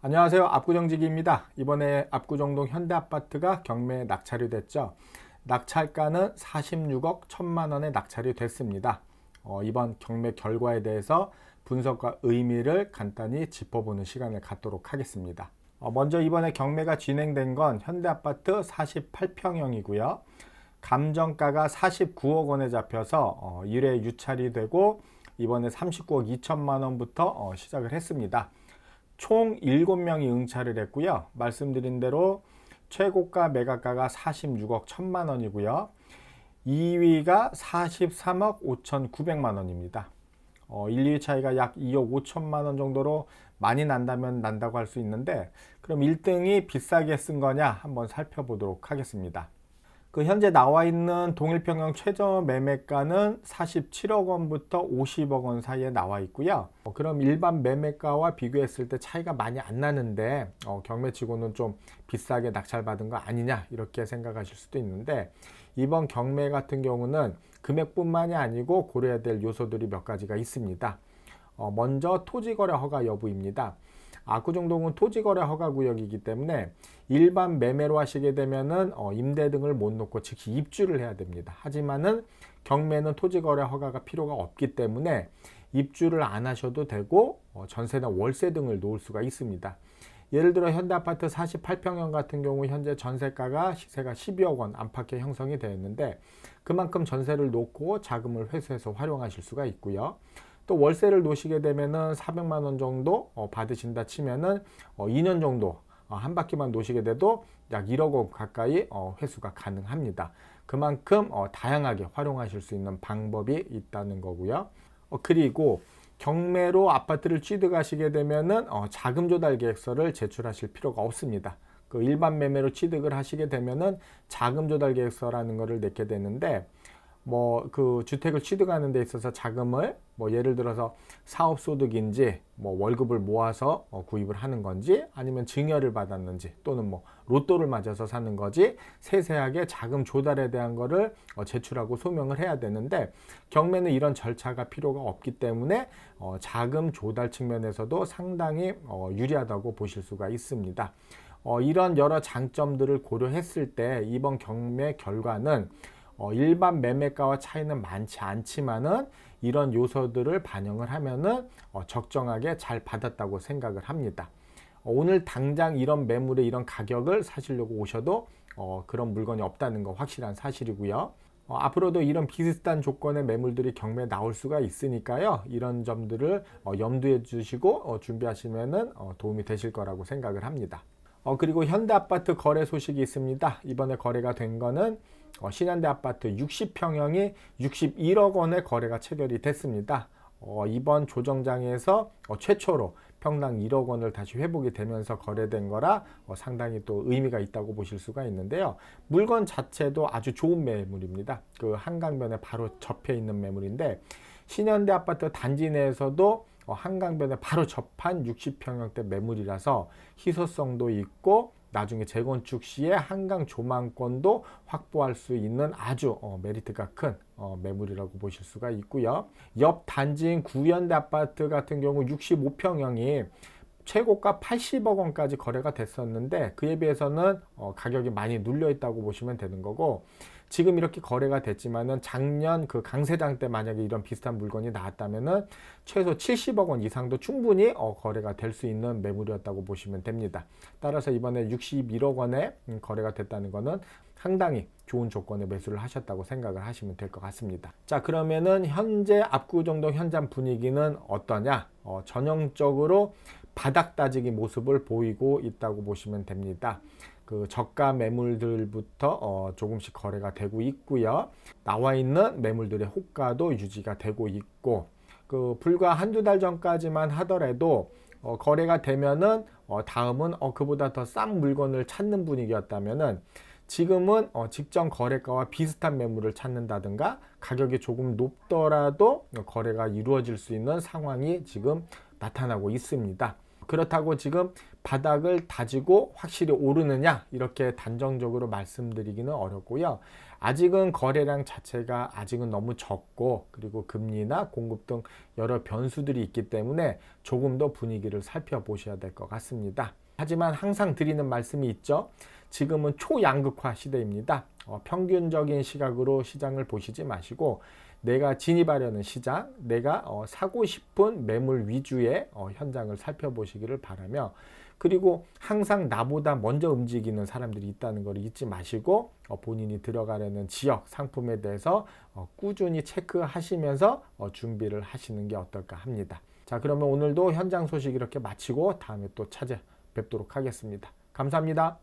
안녕하세요. 압구정지기입니다. 이번에 압구정동 현대아파트가 경매에 낙찰이 됐죠. 낙찰가는 46억 1천만 원에 낙찰이 됐습니다. 이번 경매 결과에 대해서 분석과 의미를 간단히 짚어보는 시간을 갖도록 하겠습니다. 먼저 이번에 경매가 진행된 건 현대아파트 48평형이고요. 감정가가 49억 원에 잡혀서 1회 유찰이 되고 이번에 39억 2천만 원부터 시작을 했습니다. 총 7명이 응찰을 했고요. 말씀드린 대로 최고가 매각가가 46억 1천만 원이고요. 2위가 43억 5,900만 원입니다. 1, 2위 차이가 약 2억 5천만 원 정도로 많이 난다면 난다고 할 수 있는데, 그럼 1등이 비싸게 쓴 거냐 한번 살펴보도록 하겠습니다. 현재 나와 있는 동일평형 최저 매매가는 47억 원부터 50억 원 사이에 나와 있고요. 그럼 일반 매매가와 비교했을 때 차이가 많이 안 나는데 경매치고는 좀 비싸게 낙찰받은 거 아니냐 이렇게 생각하실 수도 있는데, 이번 경매 같은 경우는 금액뿐만이 아니고 고려해야 될 요소들이 몇 가지가 있습니다. 먼저 토지거래 허가 여부입니다. 압구정동은 토지거래 허가구역이기 때문에 일반 매매로 하시게 되면은 임대 등을 못 놓고 즉시 입주를 해야 됩니다. 하지만은 경매는 토지거래 허가가 필요가 없기 때문에 입주를 안 하셔도 되고 전세나 월세 등을 놓을 수가 있습니다. 예를 들어 현대아파트 48평형 같은 경우 현재 전세가가 시세가 12억 원 안팎의 형성이 되어 있는데, 그만큼 전세를 놓고 자금을 회수해서 활용하실 수가 있고요. 또 월세를 놓으시게 되면은 400만 원 정도 받으신다 치면은 2년 정도 한 바퀴만 놓으시게 돼도 약 1억 원 가까이 회수가 가능합니다. 그만큼 다양하게 활용하실 수 있는 방법이 있다는 거고요. 그리고 경매로 아파트를 취득하시게 되면은 자금 조달 계획서를 제출하실 필요가 없습니다. 일반 매매로 취득을 하시게 되면은 자금 조달 계획서라는 것을 내게 되는데, 주택을 취득하는 데 있어서 자금을 예를 들어서 사업소득인지 월급을 모아서 구입을 하는 건지, 아니면 증여를 받았는지, 또는 로또를 맞아서 사는 거지, 세세하게 자금 조달에 대한 거를 제출하고 소명을 해야 되는데, 경매는 이런 절차가 필요가 없기 때문에 자금 조달 측면에서도 상당히 유리하다고 보실 수가 있습니다. 이런 여러 장점들을 고려했을 때 이번 경매 결과는 일반 매매가와 차이는 많지 않지만은 이런 요소들을 반영을 하면은 적정하게 잘 받았다고 생각을 합니다. 오늘 당장 이런 매물에 이런 가격을 사시려고 오셔도 그런 물건이 없다는 거 확실한 사실이고요. 앞으로도 이런 비슷한 조건의 매물들이 경매에 나올 수가 있으니까요. 이런 점들을 염두에 두시고 준비하시면은 도움이 되실 거라고 생각을 합니다. 그리고 현대아파트 거래 소식이 있습니다. 이번에 거래가 된 거는 신현대아파트 60평형이 61억 원의 거래가 체결이 됐습니다. 이번 조정장에서 최초로 평당 1억 원을 다시 회복이 되면서 거래된 거라 상당히 또 의미가 있다고 보실 수가 있는데요. 물건 자체도 아주 좋은 매물입니다. 한강변에 바로 접해 있는 매물인데, 신현대아파트 단지 내에서도 한강변에 바로 접한 60평형대 매물이라서 희소성도 있고 나중에 재건축 시에 한강 조망권도 확보할 수 있는 아주 메리트가 큰 매물이라고 보실 수가 있고요. 옆 단지인 구현대아파트 같은 경우 65평형이 최고가 80억 원까지 거래가 됐었는데, 그에 비해서는 가격이 많이 눌려 있다고 보시면 되는 거고, 지금 이렇게 거래가 됐지만은 작년 강세장 때 만약에 이런 비슷한 물건이 나왔다면은 최소 70억 원 이상도 충분히 거래가 될 수 있는 매물이었다고 보시면 됩니다. 따라서 이번에 61억 원에 거래가 됐다는 거는 상당히 좋은 조건의 매수를 하셨다고 생각을 하시면 될 것 같습니다. 자, 그러면은 현재 압구정동 현장 분위기는 어떠냐? 전형적으로 바닥 따지기 모습을 보이고 있다고 보시면 됩니다. 저가 매물들부터 조금씩 거래가 되고 있고요. 나와 있는 매물들의 호가도 유지가 되고 있고, 불과 한두 달 전까지만 하더라도 거래가 되면은 다음은 그보다 더 싼 물건을 찾는 분위기였다면은, 지금은 직전 거래가와 비슷한 매물을 찾는다든가 가격이 조금 높더라도 거래가 이루어질 수 있는 상황이 지금 나타나고 있습니다. 그렇다고 지금 바닥을 다지고 확실히 오르느냐 이렇게 단정적으로 말씀드리기는 어렵고요. 아직은 거래량 자체가 아직은 너무 적고, 그리고 금리나 공급 등 여러 변수들이 있기 때문에 조금 더 분위기를 살펴보셔야 될 것 같습니다. 하지만 항상 드리는 말씀이 있죠. 지금은 초양극화 시대입니다. 평균적인 시각으로 시장을 보시지 마시고 내가 진입하려는 시장, 내가 사고 싶은 매물 위주의 현장을 살펴보시기를 바라며, 그리고 항상 나보다 먼저 움직이는 사람들이 있다는 걸 잊지 마시고 본인이 들어가려는 지역, 상품에 대해서 꾸준히 체크하시면서 준비를 하시는 게 어떨까 합니다. 자, 그러면 오늘도 현장 소식 이렇게 마치고 다음에 또 찾아뵙도록 하겠습니다. 감사합니다.